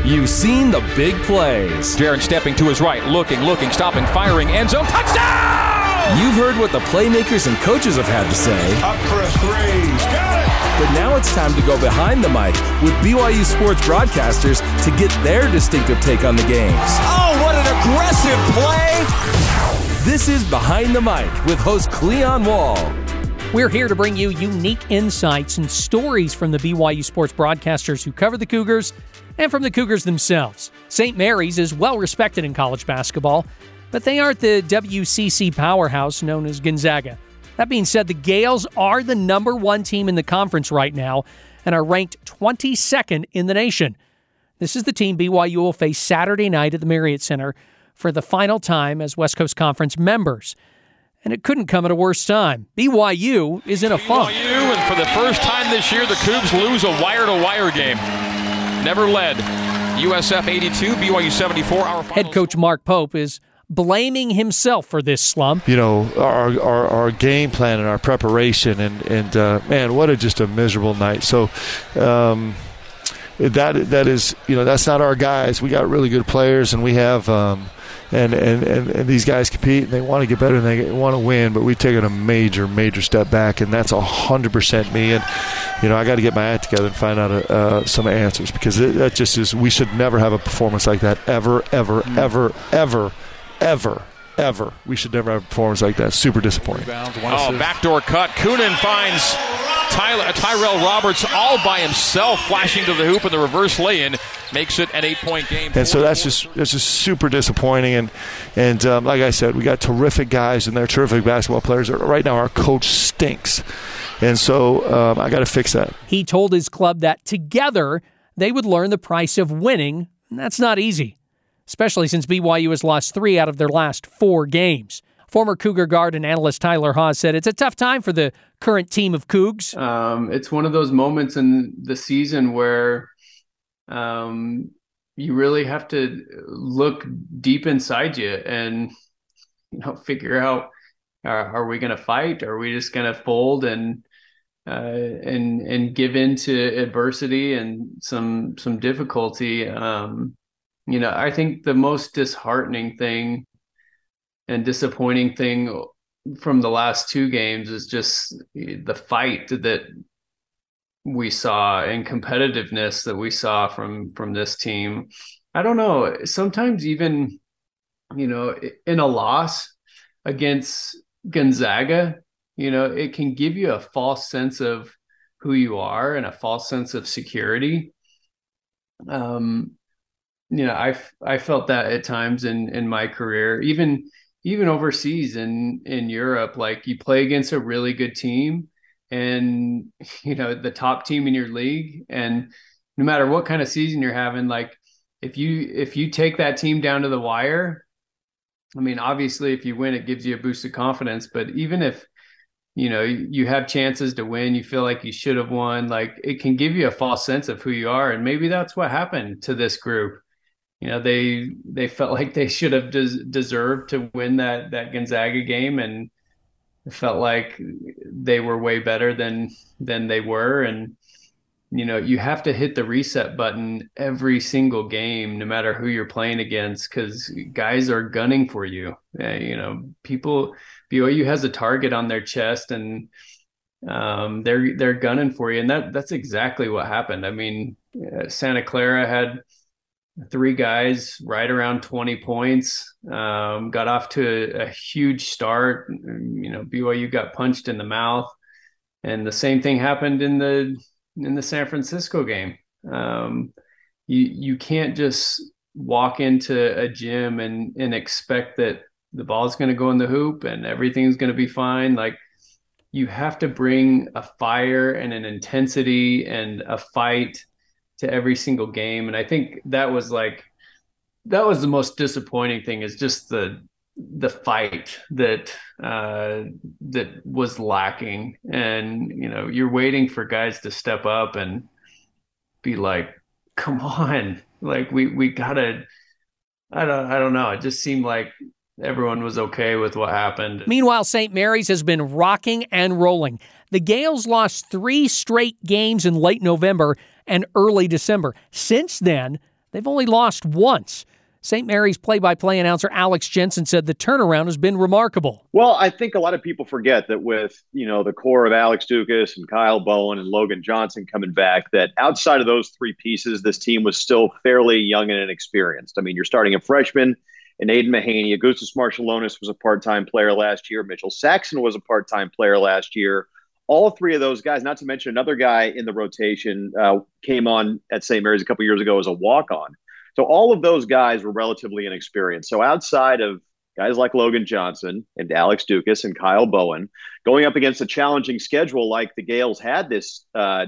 You've seen the big plays. Jaron stepping to his right, looking, stopping, firing, end zone, touchdown! You've heard what the playmakers and coaches have had to say. Up for a three. Got it! But now it's time to go behind the mic with BYU sports broadcasters to get their distinctive take on the games. Oh, what an aggressive play! This is Behind the Mic with host Cleon Wall. We're here to bring you unique insights and stories from the BYU sports broadcasters who cover the Cougars and from the Cougars themselves. St. Mary's is well respected in college basketball, but they aren't the WCC powerhouse known as Gonzaga. That being said, the Gaels are the #1 team in the conference right now and are ranked 22nd in the nation. This is the team BYU will face Saturday night at the Marriott Center for the final time as West Coast Conference members. And it couldn't come at a worse time. BYU is in a funk. BYU, and for the first time this year, the Cougs lose a wire-to-wire game. Never led. USF 82, BYU 74. Head coach Mark Pope is blaming himself for this slump. You know, our game plan and our preparation, and man, what just a miserable night. So that is, you know, that's not our guys. We got really good players, and we have and these guys compete, and they want to get better, and they want to win, but we've taken a major step back, and that's 100% me. And you know, I got to get my act together and find out some answers, because that just is, we should never have a performance like that ever. We should never have a performance like that. Super disappointing. Oh, backdoor cut. Coonan finds Tyrell Roberts all by himself, flashing to the hoop, and the reverse lay-in makes it an 8-point game. And so that's just super disappointing. And like I said, we got terrific guys, and they're terrific basketball players. Right now, our coach stinks. And so I got to fix that. He told his club that together they would learn the price of winning, and that's not easy, especially since BYU has lost 3 out of their last 4 games. Former Cougar guard and analyst Tyler Haws said it's a tough time for the current team of Cougs. It's one of those moments in the season where you really have to look deep inside you and, you know, figure out, are we going to fight? Are we just going to fold and give in to adversity and some difficulty? You know, I think the most disheartening thing and disappointing thing from the last 2 games is just the fight that we saw and competitiveness that we saw from this team. I don't know, sometimes even, you know, in a loss against Gonzaga, you know, it can give you a false sense of who you are and a false sense of security. You know, I felt that at times in my career, even overseas in Europe. Like, you play against a really good team, and, you know, the top team in your league, and no matter what kind of season you're having, like, if you take that team down to the wire, I mean, obviously if you win, it gives you a boost of confidence, but even if, you know, you have chances to win, you feel like you should have won, like, it can give you a false sense of who you are. And maybe that's what happened to this group. You know, they felt like they should have deserved to win that Gonzaga game, and it felt like they were way better than they were. And, you know, you have to hit the reset button every single game, no matter who you're playing against, because guys are gunning for you. You know, BYU has a target on their chest, and they're gunning for you, and that's exactly what happened. I mean, Santa Clara had 3 guys right around 20 points, got off to a huge start. You know, BYU got punched in the mouth, and the same thing happened in the San Francisco game. You can't just walk into a gym and expect that the ball's going to go in the hoop and everything's going to be fine. Like, you have to bring a fire and an intensity and a fight to every single game. And I think that was the most disappointing thing, is just the fight that was lacking. And, you know, you're waiting for guys to step up and be like, come on, like, we gotta, I don't know. It just seemed like everyone was okay with what happened. Meanwhile, St. Mary's has been rocking and rolling. The Gaels lost 3 straight games in late November and early December. Since then, they've only lost once. St. Mary's play-by-play announcer Alex Jensen said the turnaround has been remarkable. Well, I think a lot of people forget that with, the core of Alex Dukas and Kyle Bowen and Logan Johnson coming back, that outside of those three pieces, this team was still fairly young and inexperienced. I mean, you're starting a freshman in Aiden Mahaney. Augustus Marshallonis was a part-time player last year. Mitchell Saxon was a part-time player last year. All three of those guys, not to mention another guy in the rotation, came on at St. Mary's a couple years ago as a walk-on. So all of those guys were relatively inexperienced. So outside of guys like Logan Johnson and Alex Dukas and Kyle Bowen, going up against a challenging schedule like the Gaels had this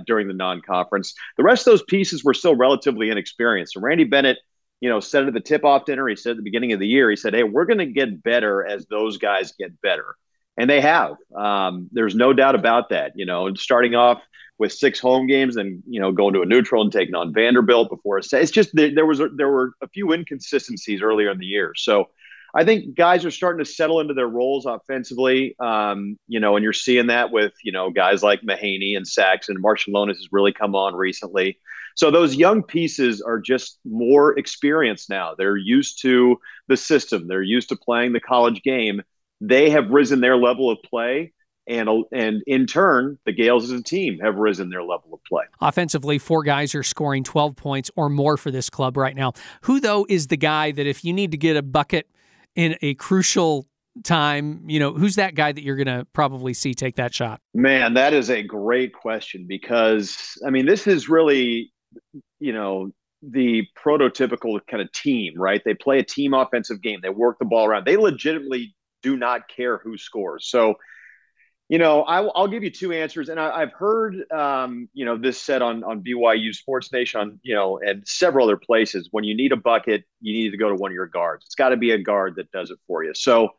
during the non-conference, the rest of those pieces were still relatively inexperienced. So Randy Bennett, said at the tip-off dinner, he said at the beginning of the year, he said, hey, we're going to get better as those guys get better. And they have. There's no doubt about that. Starting off with 6 home games and, going to a neutral and taking on Vanderbilt before it's just there were a few inconsistencies earlier in the year. So I think guys are starting to settle into their roles offensively, and you're seeing that with, guys like Mahaney and Saxon. Marshallonis has really come on recently. So those young pieces are just more experienced now. They're used to the system. They're used to playing the college game. They have risen their level of play. And in turn, the Gaels as a team have risen their level of play. Offensively, 4 guys are scoring 12 points or more for this club right now. Who, though, is the guy that if you need to get a bucket in a crucial time, who's that guy that you're going to probably see take that shot? Man, that is a great question because, this is really, the prototypical kind of team, right? They play a team offensive game. They work the ball around. They legitimately do not care who scores. So, I'll give you 2 answers, and I've heard, this said on BYU Sports Nation, and several other places. When you need a bucket, you need to go to one of your guards. It's got to be a guard that does it for you. So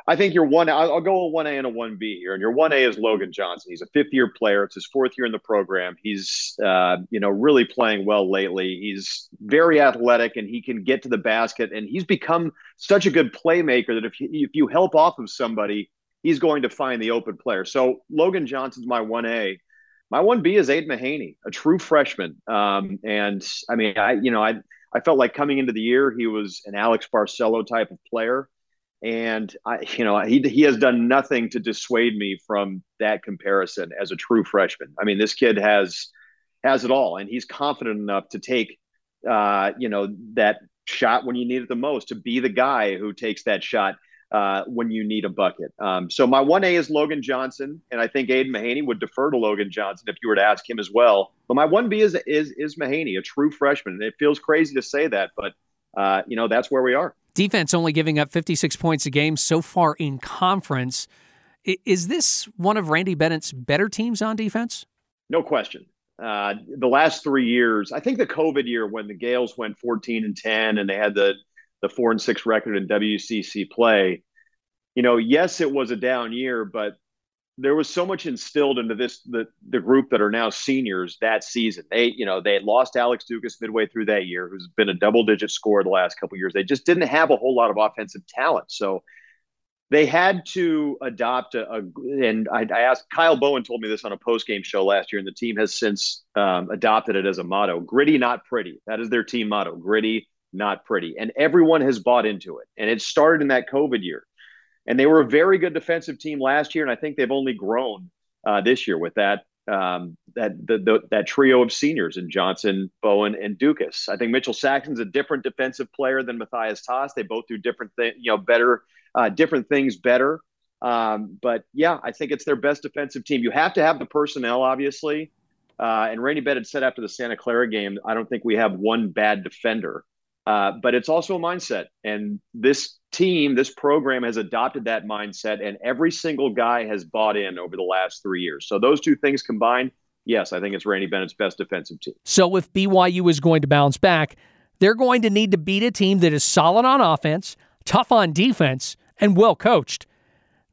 I think your one, I'll go a 1A and a 1B here. And your 1A is Logan Johnson. He's a 5th-year player. It's his 4th year in the program. He's, really playing well lately. He's very athletic, and he can get to the basket. And he's become such a good playmaker that if you help off of somebody, he's going to find the open player. So Logan Johnson's my 1A. My 1B is Aiden Mahaney, a true freshman. I felt like coming into the year, he was an Alex Barcelo type of player. And he has done nothing to dissuade me from that comparison as a true freshman. This kid has it all, and he's confident enough to take, that shot when you need it the most, to be the guy who takes that shot when you need a bucket. So my 1A is Logan Johnson, and I think Aiden Mahaney would defer to Logan Johnson if you were to ask him as well. But my 1B is Mahaney, a true freshman. And it feels crazy to say that, but that's where we are. Defense only giving up 56 points a game so far in conference. Is this one of Randy Bennett's better teams on defense? No question. The last 3 years, I think the COVID year when the Gaels went 14-10 and they had the 4-6 record in WCC play, yes, it was a down year, but there was so much instilled into the group that are now seniors that season. They had lost Alex Dukas midway through that year, who's been a double-digit scorer the last couple of years. They just didn't have a whole lot of offensive talent. So they had to adopt and I asked, Kyle Bowen told me this on a post-game show last year, and the team has since adopted it as a motto: gritty, not pretty. That is their team motto: gritty, not pretty. And everyone has bought into it. And it started in that COVID year. And they were a very good defensive team last year, and I think they've only grown this year with that trio of seniors in Johnson, Bowen, and Dukas. I think Mitchell Saxon's a different defensive player than Matthias Toss. They both do different things, different things better. But yeah, I think it's their best defensive team. You have to have the personnel, obviously. And Randy Bennett said after the Santa Clara game, I don't think we have one bad defender. But it's also a mindset. And this program has adopted that mindset, and every single guy has bought in over the last 3 years. So those two things combined, yes, I think it's Randy Bennett's best defensive team. So if BYU is going to bounce back, they're going to need to beat a team that is solid on offense, tough on defense, and well coached.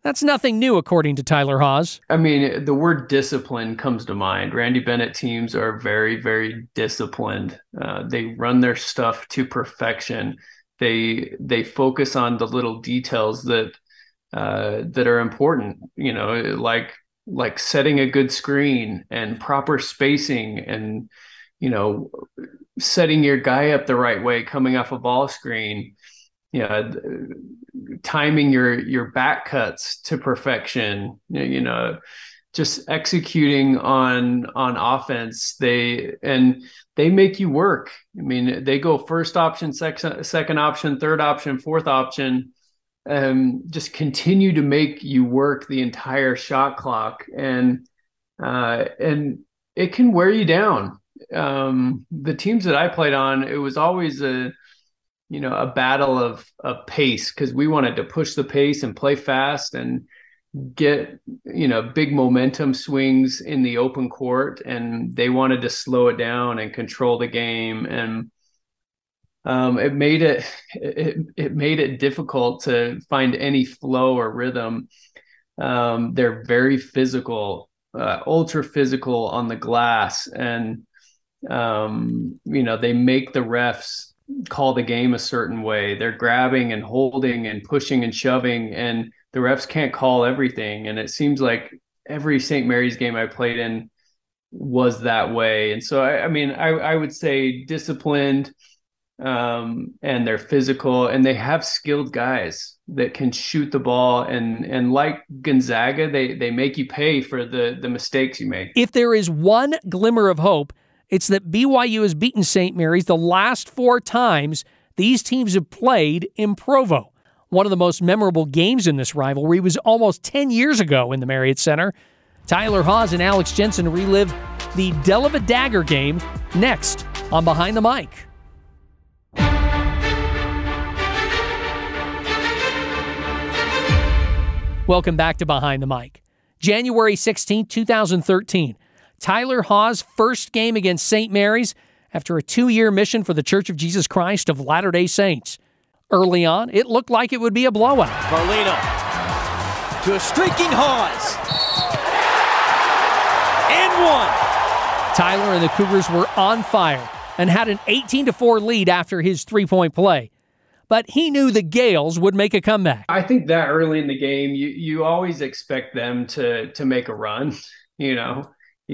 That's nothing new, according to Tyler Haws. The word discipline comes to mind. Randy Bennett teams are very, very disciplined. They run their stuff to perfection. They focus on the little details that are important, like setting a good screen and proper spacing and setting your guy up the right way, coming off a ball screen, timing your back cuts to perfection, just executing on offense. They make you work. I mean, they go first option, second option, third option, fourth option, just continue to make you work the entire shot clock. And it can wear you down. The teams that I played on, it was always a battle of pace, because we wanted to push the pace and play fast and get, big momentum swings in the open court, and they wanted to slow it down and control the game. And it made it difficult to find any flow or rhythm. They're very physical, ultra physical on the glass, and they make the refs call the game a certain way. They're grabbing and holding and pushing and shoving, and the refs can't call everything. And it seems like every St. Mary's game I played in was that way. And so, I would say disciplined, and they're physical, and they have skilled guys that can shoot the ball. And like Gonzaga, they make you pay for the mistakes you make. If there is one glimmer of hope, it's that BYU has beaten St. Mary's the last 4 times these teams have played in Provo. One of the most memorable games in this rivalry was almost 10 years ago in the Marriott Center. Tyler Haws and Alex Jensen relive the Dellave-dagger game next on Behind the Mic. Welcome back to Behind the Mic. January 16, 2013. Tyler Haws' first game against St. Mary's after a 2-year mission for the Church of Jesus Christ of Latter-day Saints. Early on, it looked like it would be a blowout. Carlino to a streaking Haws. And one. Tyler and the Cougars were on fire and had an 18-4 lead after his 3-point play. But he knew the Gaels would make a comeback. I think that early in the game, you always expect them to make a run. You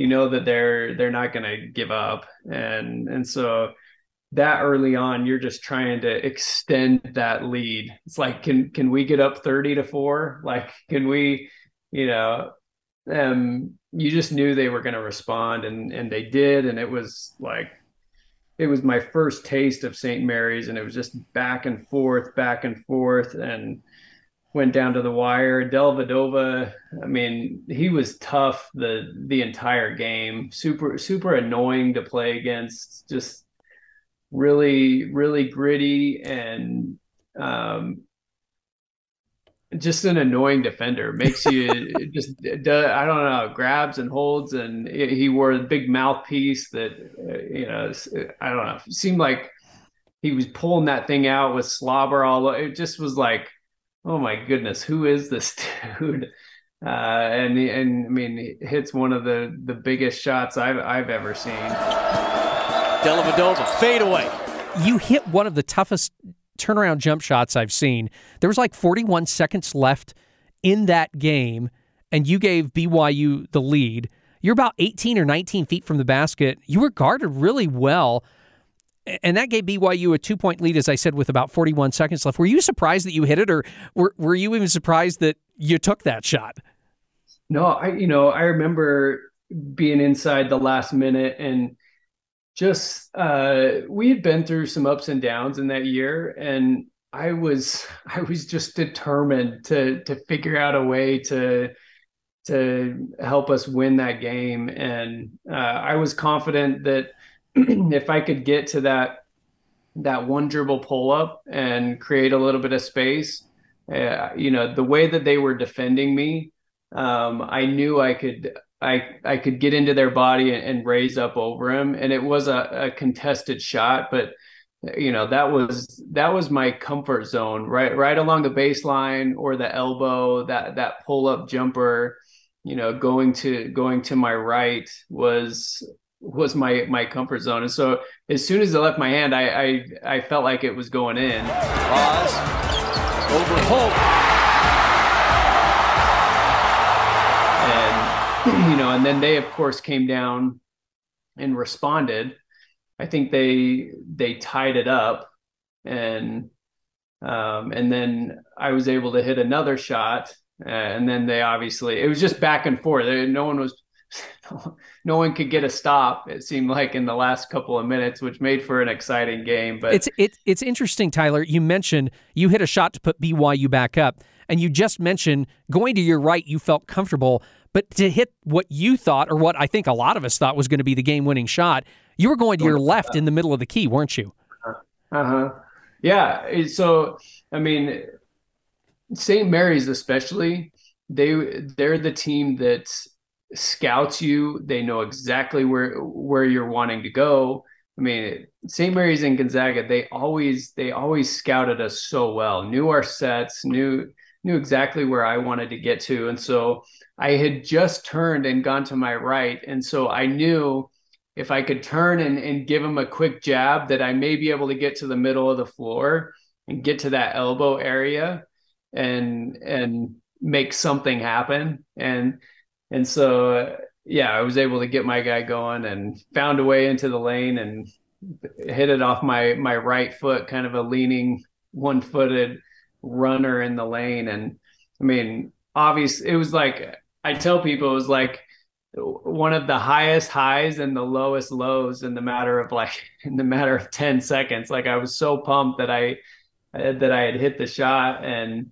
know that they're not going to give up, and so that early on, you're just trying to extend that lead. It's like, can we get up 30-4? Like, can we, you just knew they were going to respond, and they did. And it was my first taste of St. Mary's, and it was just back and forth, and went down to the wire. Dellvedova, he was tough the entire game. Super annoying to play against. Just really, really gritty, and just an annoying defender. Makes you just, I don't know, grabs and holds, and he wore a big mouthpiece that, I don't know, it seemed like he was pulling that thing out with slobber all over. It just was like, oh my goodness, who is this dude? He hits one of the biggest shots I've ever seen. Dellave-dagger, fade away. You hit one of the toughest turnaround jump shots I've seen. There was like 41 seconds left in that game, and you gave BYU the lead. You're about 18 or 19 feet from the basket. You were guarded really well, and that gave BYU a 2-point lead, as I said, with about 41 seconds left. Were you surprised that you hit it, or were you even surprised that you took that shot? No, I remember being inside the last minute, and just we had been through some ups and downs in that year, and I was just determined to figure out a way to help us win that game. And I was confident that if I could get to that one dribble pull up and create a little bit of space, the way that they were defending me, I knew I could get into their body and raise up over him. And it was a contested shot, but that was my comfort zone, right along the baseline or the elbow. That pull up jumper, going to my right was my comfort zone. And so as soon as it left my hand, I felt like it was going in. Pause. Over Hope. And then they of course came down and responded. I think they tied it up, and then I was able to hit another shot, and then they obviously, it was just back and forth. No one could get a stop, it seemed like, in the last couple of minutes, which made for an exciting game. But it's interesting, Tyler. You mentioned you hit a shot to put BYU back up, and you just mentioned going to your right, you felt comfortable, but to hit what you thought, or what I think a lot of us thought was going to be the game-winning shot, you were going to your left in the middle of the key, weren't you? Yeah. So, I mean, St. Mary's especially, they're the team that scouts you. They know exactly where you're wanting to go. I mean, St. Mary's and Gonzaga, they always scouted us so well, knew our sets, knew exactly where I wanted to get to. And so I had just turned and gone to my right. And so I knew if I could turn and give him a quick jab, that I may be able to get to the middle of the floor and get to that elbow area and make something happen. And so, yeah, I was able to get my guy going and found a way into the lane and hit it off my right foot, kind of a leaning one-footed runner in the lane. And I mean, obviously it was like, I tell people, it was like one of the highest highs and the lowest lows in the matter of 10 seconds. Like, I was so pumped that I had hit the shot, and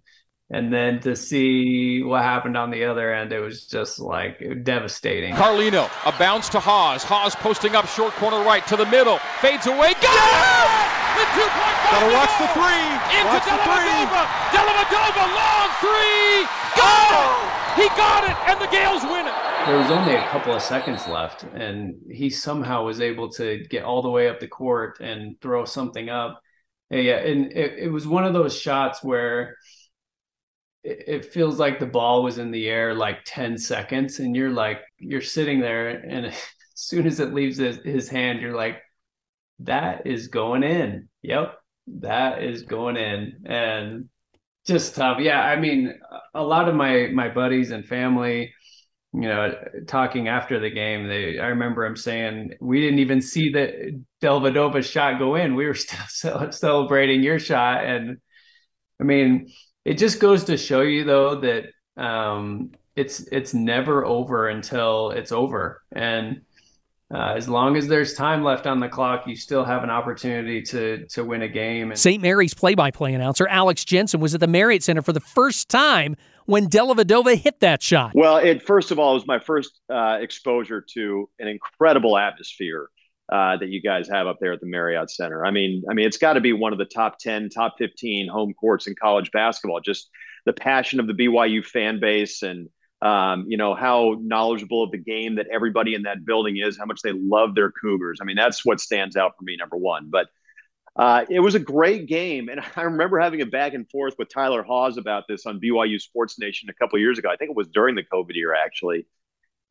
then to see what happened on the other end, it was just like devastating. Carlino, a bounce to Haws. Haws posting up short corner right to the middle. Fades away. Got it! The 2-point ball. Gotta watch the three. Into Dellave-dagger. Dellave-dagger, long three. Got it! He got it, and the Gaels win it. There was only a couple of seconds left, and he somehow was able to get all the way up the court and throw something up. Yeah, and it was one of those shots where it feels like the ball was in the air like 10 seconds, and you're sitting there, and as soon as it leaves his hand, you're like, that is going in. Yep, that is going in. And just tough. Yeah, I mean, a lot of my buddies and family, talking after the game, I remember him saying, we didn't even see the Dellvedova's shot go in. We were still celebrating your shot. And I mean, it just goes to show you, though, that it's never over until it's over. And as long as there's time left on the clock, you still have an opportunity to win a game. St. Mary's play-by-play announcer Alex Jensen was at the Marriott Center for the first time when Dellave-dova hit that shot. Well, first of all, it was my first exposure to an incredible atmosphere that you guys have up there at the Marriott Center. I mean, it's got to be one of the top 10, top 15 home courts in college basketball. Just the passion of the BYU fan base, and how knowledgeable of the game that everybody in that building is, how much they love their Cougars. I mean, that's what stands out for me, number one. But it was a great game. And I remember having a back and forth with Tyler Haws about this on BYU Sports Nation a couple of years ago. I think it was during the COVID year, actually.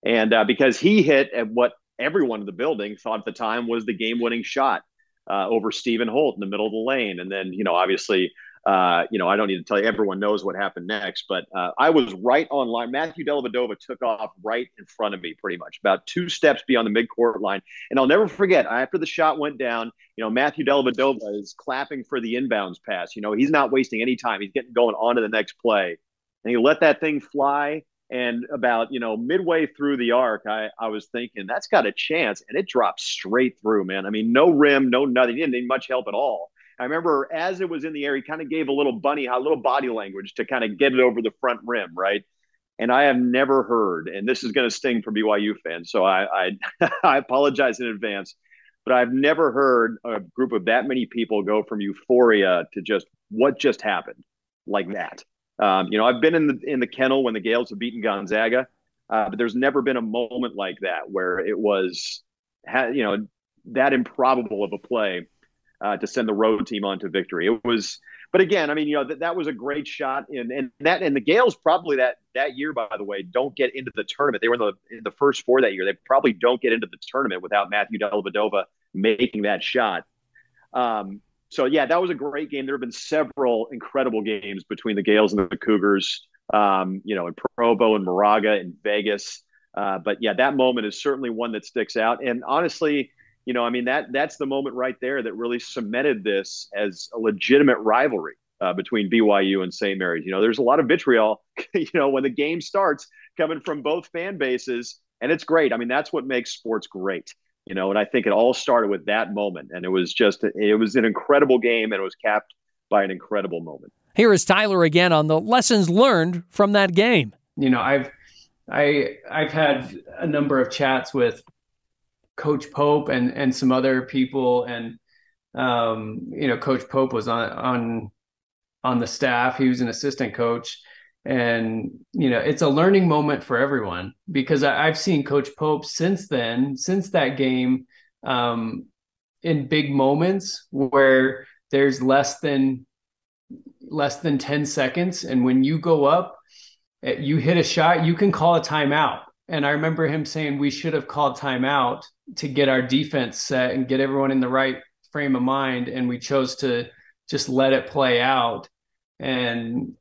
And because he hit at what everyone in the building thought at the time was the game-winning shot over Stephen Holt in the middle of the lane. And then, obviously, I don't need to tell you, everyone knows what happened next, but I was right on line. Matthew Dellvedova took off right in front of me, pretty much about 2 steps beyond the midcourt line. And I'll never forget, after the shot went down, Matthew Dellvedova is clapping for the inbounds pass. He's not wasting any time. He's getting going on to the next play. And he let that thing fly. And about, midway through the arc, I was thinking, that's got a chance. And it dropped straight through, man. I mean, no rim, no nothing. He didn't need much help at all. I remember as it was in the air, he kind of gave a little body language to kind of get it over the front rim, right? And I have never heard, and this is going to sting for BYU fans, so I apologize in advance, but I've never heard a group of that many people go from euphoria to just what just happened like that. I've been in the kennel when the Gaels have beaten Gonzaga, but there's never been a moment like that where it was, that improbable of a play to send the road team on to victory. It was, but again, I mean, that was a great shot, and the Gaels probably that year, by the way, don't get into the tournament. They were in the first 4 that year. They probably don't get into the tournament without Matthew Dellvedova making that shot. So, yeah, that was a great game. There have been several incredible games between the Gaels and the Cougars, in Provo and Moraga and Vegas. But, yeah, that moment is certainly one that sticks out. And honestly, I mean, that's the moment right there that really cemented this as a legitimate rivalry between BYU and St. Mary's. There's a lot of vitriol, when the game starts coming from both fan bases, and it's great. I mean, that's what makes sports great, and I think it all started with that moment. And it was an incredible game, and it was capped by an incredible moment. Here is Tyler again on the lessons learned from that game. I've had a number of chats with Coach Pope and some other people, and Coach Pope was on the staff. He was an assistant coach, and it's a learning moment for everyone, because I've seen Coach Pope since that game, in big moments where there's less than 10 seconds, and when you go up, you hit a shot, you can call a timeout. And I remember him saying we should have called timeout to get our defense set and get everyone in the right frame of mind, and we chose to just let it play out. And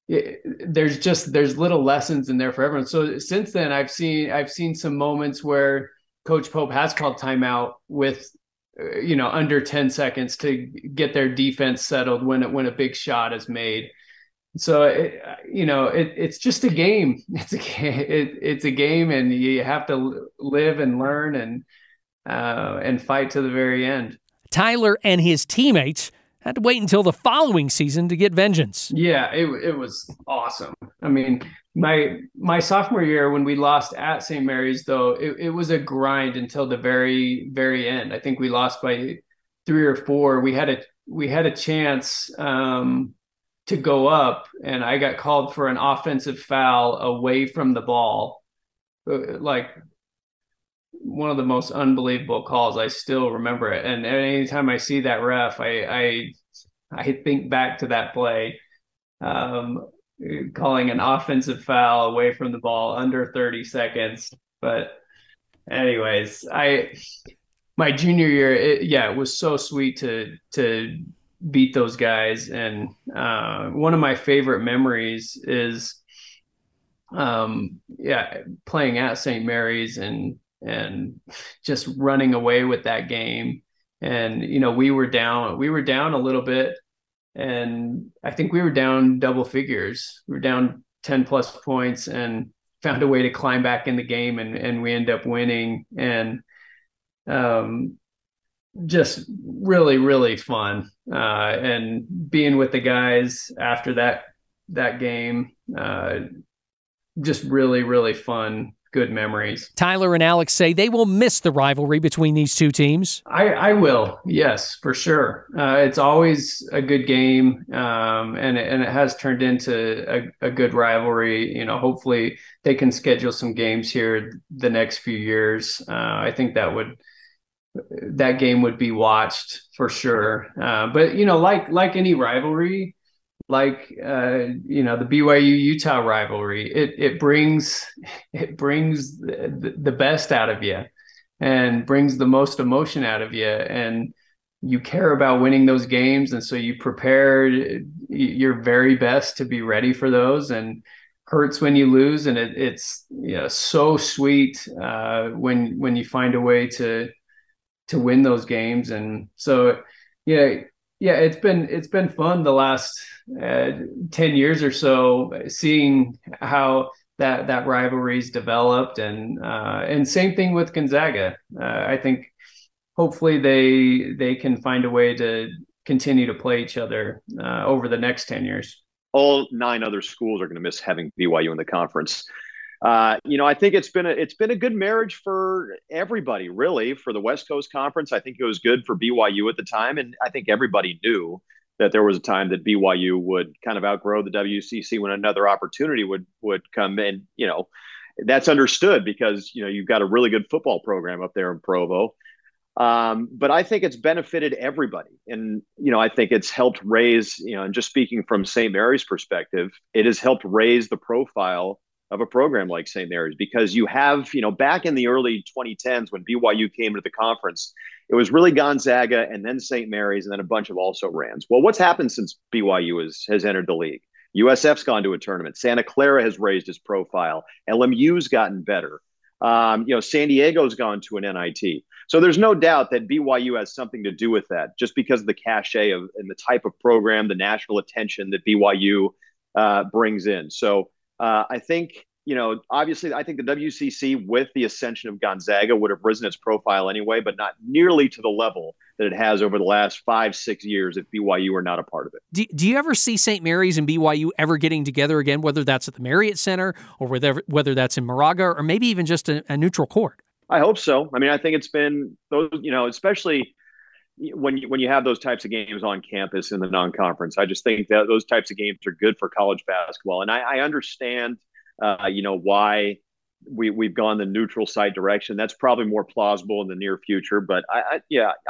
there's little lessons in there for everyone. So since then, I've seen some moments where Coach Pope has called timeout with under 10 seconds to get their defense settled when a big shot is made. So it's just a game. It's a game, and you have to live and learn and fight to the very end. Tyler and his teammates had to wait until the following season to get vengeance. Yeah, it was awesome. I mean, my sophomore year, when we lost at St. Mary's, though, it was a grind until the very, very end. I think we lost by 3 or 4. We had a chance to go up, and I got called for an offensive foul away from the ball. Like, one of the most unbelievable calls. I still remember it. And anytime I see that ref, I think back to that play, calling an offensive foul away from the ball under 30 seconds. But anyways, my junior year, it was so sweet to beat those guys. And one of my favorite memories is playing at St. Mary's and just running away with that game. And we were down a little bit, and I think we were down double figures. We were down 10 plus points, and found a way to climb back in the game, and we end up winning. And just really, really fun. And being with the guys after that game, just really, really fun, good memories. Tyler and Alex say they will miss the rivalry between these two teams. I will, yes, for sure. It's always a good game, and it has turned into a good rivalry. Hopefully they can schedule some games here the next few years. I think that game would be watched for sure. But like any rivalry, like the BYU-Utah rivalry, it brings the best out of you and brings the most emotion out of you, and you care about winning those games, and so you prepare your very best to be ready for those. And hurts when you lose, and it's so sweet when you find a way to win those games. And so it's been fun the last 10 years or so, seeing how that rivalry's developed, and same thing with Gonzaga. I think hopefully they can find a way to continue to play each other over the next 10 years. All 9 other schools are going to miss having BYU in the conference. I think it's been a good marriage for everybody, really. For the West Coast Conference, I think it was good for BYU at the time, and I think everybody knew that there was a time that BYU would kind of outgrow the WCC when another opportunity would come in. That's understood because you've got a really good football program up there in Provo. But I think it's benefited everybody, and I think it's helped raise, and just speaking from St. Mary's perspective, it has helped raise the profile of a program like St. Mary's, because you have, back in the early 2010s when BYU came into the conference, it was really Gonzaga and then St. Mary's and then a bunch of also-rans. Well, what's happened since BYU has entered the league? USF's gone to a tournament. Santa Clara has raised its profile. LMU's gotten better. San Diego's gone to an NIT. So there's no doubt that BYU has something to do with that, just because of the cachet of and the type of program, the national attention that BYU brings in. So I think, obviously, I think the WCC with the ascension of Gonzaga would have risen its profile anyway, but not nearly to the level that it has over the last 5-6 years if BYU were not a part of it. Do you ever see St. Mary's and BYU ever getting together again, whether that's at the Marriott Center or whether that's in Moraga or maybe even just a neutral court? I hope so. I mean, I think it's been those, especially when you have those types of games on campus in the non-conference. I just think that those types of games are good for college basketball. And I understand, why we've gone the neutral site direction. That's probably more plausible in the near future. But I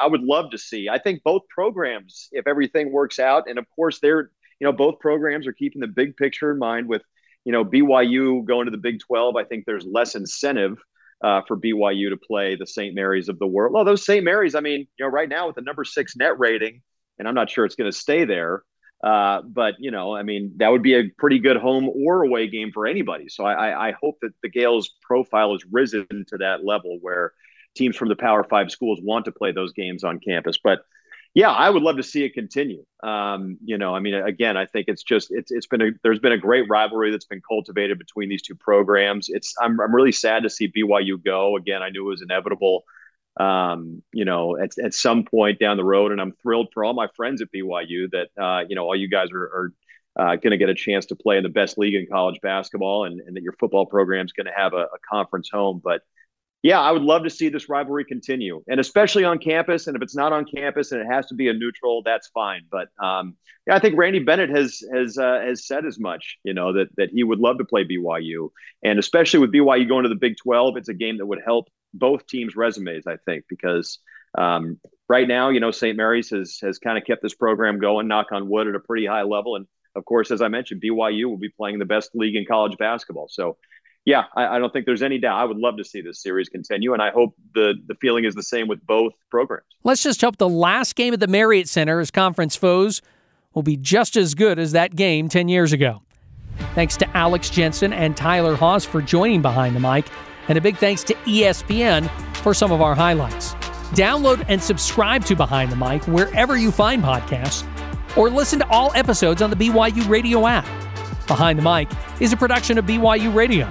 would love to see. I think both programs, if everything works out, and of course both programs are keeping the big picture in mind with, BYU going to the Big 12. I think there's less incentive for BYU to play the St. Mary's of the world. Well, those St. Mary's, I mean, right now with the number 6 net rating, and I'm not sure it's going to stay there. But, I mean, that would be a pretty good home or away game for anybody. So I hope that the Gaels profile has risen to that level where teams from the Power 5 schools want to play those games on campus. But yeah, I would love to see it continue. I mean, again, I think there's been a great rivalry that's been cultivated between these two programs. I'm really sad to see BYU go. Again, I knew it was inevitable. At some point down the road, and I'm thrilled for all my friends at BYU that all you guys are going to get a chance to play in the best league in college basketball, and that your football program is going to have a conference home. But yeah, I would love to see this rivalry continue, and especially on campus. And if it's not on campus and it has to be a neutral, that's fine. But I think Randy Bennett has said as much. That he would love to play BYU, and especially with BYU going to the Big 12, it's a game that would help both teams' resumes, I think, because right now, St. Mary's has kind of kept this program going, knock on wood, at a pretty high level. And of course, as I mentioned, BYU will be playing the best league in college basketball. So yeah, I don't think there's any doubt. I would love to see this series continue, and I hope the feeling is the same with both programs. Let's just hope the last game at the Marriott Center as conference foes will be just as good as that game 10 years ago. Thanks to Alex Jensen and Tyler Haws for joining Behind the Mic, and a big thanks to ESPN for some of our highlights. Download and subscribe to Behind the Mic wherever you find podcasts, or listen to all episodes on the BYU Radio app. Behind the Mic is a production of BYU Radio.